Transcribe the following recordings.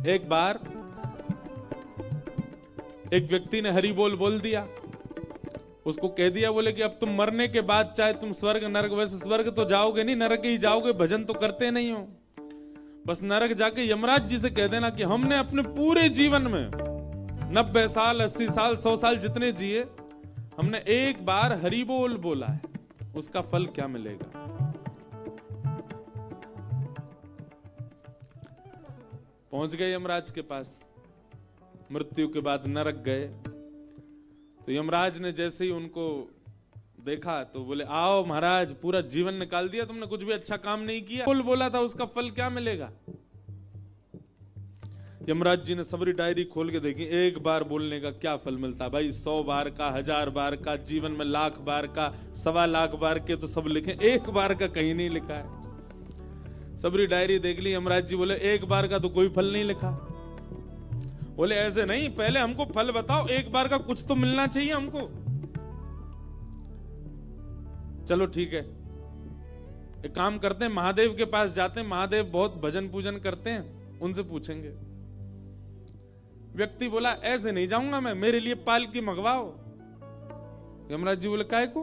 एक बार एक व्यक्ति ने हरि बोल बोल दिया, उसको कह दिया, बोले कि अब तुम मरने के बाद चाहे तुम स्वर्ग नरक, वैसे स्वर्ग तो जाओगे नहीं, नरक ही जाओगे, भजन तो करते नहीं हो, बस नरक जाके यमराज जी से कह देना कि हमने अपने पूरे जीवन में 90 साल 80 साल 100 साल जितने जिए, हमने एक बार हरि बोल बोला है, उसका फल क्या मिलेगा। पहुंच गए यमराज के पास, मृत्यु के बाद नरक गए, तो यमराज ने जैसे ही उनको देखा तो बोले, आओ महाराज, पूरा जीवन निकाल दिया तुमने, कुछ भी अच्छा काम नहीं किया, बोल बोला था, उसका फल क्या मिलेगा। यमराज जी ने सबरी डायरी खोल के देखी, एक बार बोलने का क्या फल मिलता भाई, 100 बार का, 1000 बार का, जीवन में 1,00,000 बार का, 1,25,000 बार के तो सब लिखे, एक बार का कहीं नहीं लिखा है। सबरी डायरी देख ली, यमराज जी बोले, एक बार का तो कोई फल नहीं लिखा। बोले ऐसे नहीं, पहले हमको फल बताओ, एक बार का कुछ तो मिलना चाहिए हमको। चलो ठीक है, एक काम करते हैं, महादेव के पास जाते हैं, महादेव बहुत भजन पूजन करते हैं, उनसे पूछेंगे। व्यक्ति बोला, ऐसे नहीं जाऊंगा मैं, मेरे लिए पालकी मंगवाओ। यमराज जी बोले, काहे को?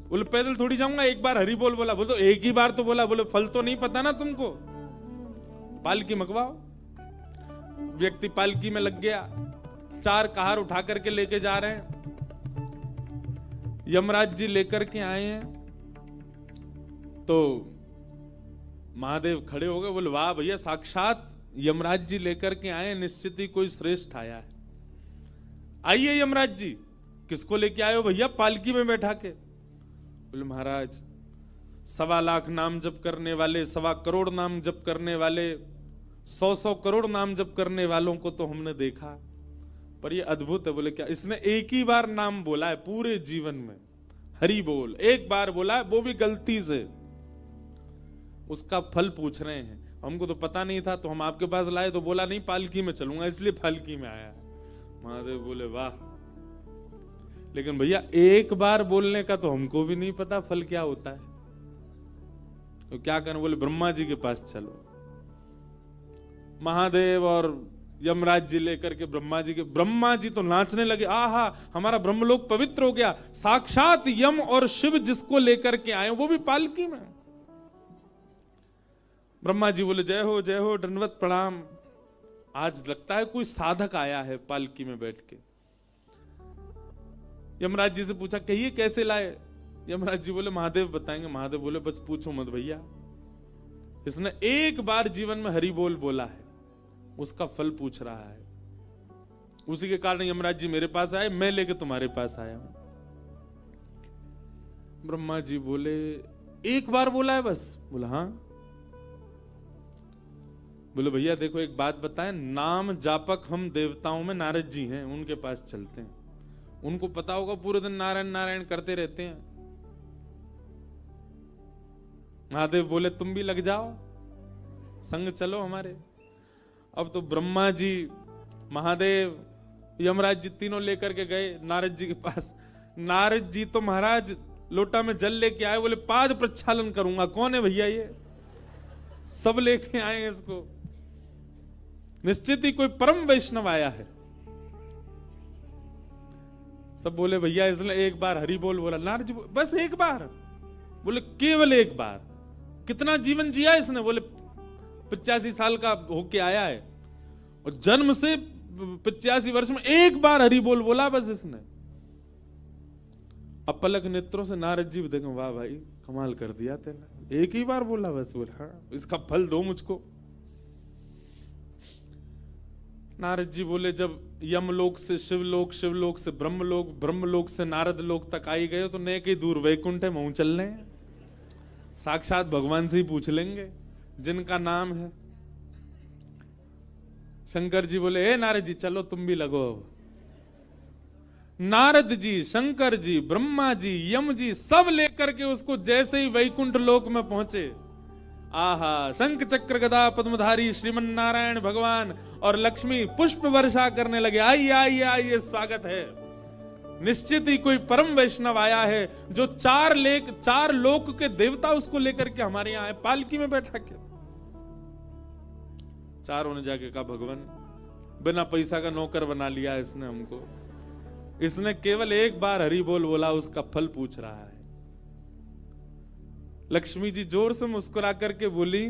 बोले पैदल थोड़ी जाऊंगा, एक बार हरि बोल बोला। बोले तो एक ही बार तो बोला। बोले फल तो नहीं पता ना तुमको, पालकी मंगवाओ। व्यक्ति पालकी में लग गया, 4 कहार उठा करके लेके जा रहे हैं। यमराज जी लेकर के आए हैं तो महादेव खड़े हो गए, बोले वाह भैया, साक्षात यमराज जी लेकर के आए, निश्चित ही कोई श्रेष्ठ आया है। आइए यमराज जी, किसको लेके आए हो भैया पालकी में बैठा के? बोले महाराज, 1.25 लाख नाम जप करने वाले, 1.25 करोड़ नाम जप करने वाले, 100 करोड़ नाम जप करने वालों को तो हमने देखा, पर ये अद्भुत है। बोले क्या? इसने एक ही बार नाम बोला है पूरे जीवन में, हरि बोल एक बार बोला है, वो भी गलती से। उसका फल पूछ रहे हैं, हमको तो पता नहीं था, तो हम आपके पास लाए, तो बोला नहीं पालकी में चलूंगा, इसलिए पालकी में आया। महादेव बोले वाह, लेकिन भैया एक बार बोलने का तो हमको भी नहीं पता फल क्या होता है, तो क्या करें? बोले ब्रह्मा जी के पास चलो। महादेव और यमराज जी लेकर के ब्रह्मा जी तो नाचने लगे, आहा हमारा ब्रह्मलोक पवित्र हो गया, साक्षात यम और शिव जिसको लेकर के आए वो भी पालकी में। ब्रह्मा जी बोले जय हो, दंडवत प्रणाम, आज लगता है कोई साधक आया है पालकी में बैठ के। यमराज जी से पूछा, कहिए कैसे लाए? यमराज जी बोले महादेव बताएंगे। महादेव बोले बस पूछो मत भैया, इसने एक बार जीवन में हरि बोल बोला है, उसका फल पूछ रहा है, उसी के कारण यमराज जी मेरे पास आए, मैं लेके तुम्हारे पास आया हूं। ब्रह्मा जी बोले एक बार बोला है बस? बोला हाँ। बोले भैया देखो एक बात बताएं, नाम जापक हम देवताओं में नारद जी हैं, उनके पास चलते हैं, उनको पता होगा, पूरे दिन नारायण नारायण करते रहते हैं। महादेव बोले तुम भी लग जाओ, संग चलो हमारे। अब तो ब्रह्मा जी, महादेव, यमराज जी तीनों लेकर के गए नारद जी के पास। नारद जी तो महाराज लोटा में जल लेके आए, बोले पाद प्रक्षालन करूंगा। कौन है भैया ये? सब लेके आए इसको, निश्चित ही कोई परम वैष्णव आया है। सब बोले भैया इसने एक बार हरि बोल बोला। नारद जी बस एक बार? बोले केवल एक बार। कितना जीवन जिया इसने? बोले 85 साल का होके आया है, और जन्म से 85 वर्ष में एक बार हरि बोल बोला बस इसने। अपलक नेत्रों से नारद जी देखो, वाह भाई कमाल कर दिया तेने, एक ही बार बोला बस। बोले हाँ, इसका फल दो मुझको। नारद जी बोले जब यमलोक से शिवलोक, शिवलोक से ब्रह्मलोक, ब्रह्मलोक से नारद लोक तक आई गए, तो नेक ही दूर वैकुंठ है, मुंह चल रहे हैं, साक्षात भगवान से ही पूछ लेंगे जिनका नाम है। शंकर जी बोले हे नारद जी चलो तुम भी लगो। अब नारद जी, शंकर जी, ब्रह्मा जी, यम जी सब लेकर के उसको जैसे ही वैकुंठ लोक में पहुंचे, आहा शंख चक्र गदा पद्मधारी श्रीमन नारायण भगवान और लक्ष्मी पुष्प वर्षा करने लगे, आइए आइए आइए स्वागत है। निश्चित ही कोई परम वैष्णव आया है, जो 4 लोक के देवता उसको लेकर के हमारे यहां आए, पालकी में बैठा के। चारों ने जाके कहा भगवान बिना पैसा का नौकर बना लिया इसने हमको, इसने केवल एक बार हरि बोल बोला, उसका फल पूछ रहा है। लक्ष्मी जी जोर से मुस्कुरा करके बोली,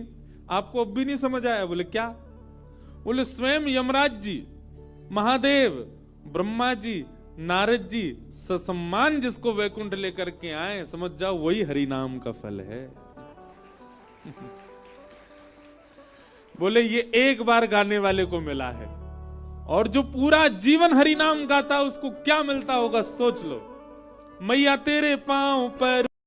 आपको अब भी नहीं समझ आया? बोले क्या? बोले स्वयं यमराज जी, महादेव, ब्रह्मा जी, नारद जी ससम्मान जिसको वैकुंठ लेकर के आए, समझ जाओ वही हरि नाम का फल है। बोले ये एक बार गाने वाले को मिला है, और जो पूरा जीवन हरि नाम गाता उसको क्या मिलता होगा सोच लो। मैया तेरे पांव पर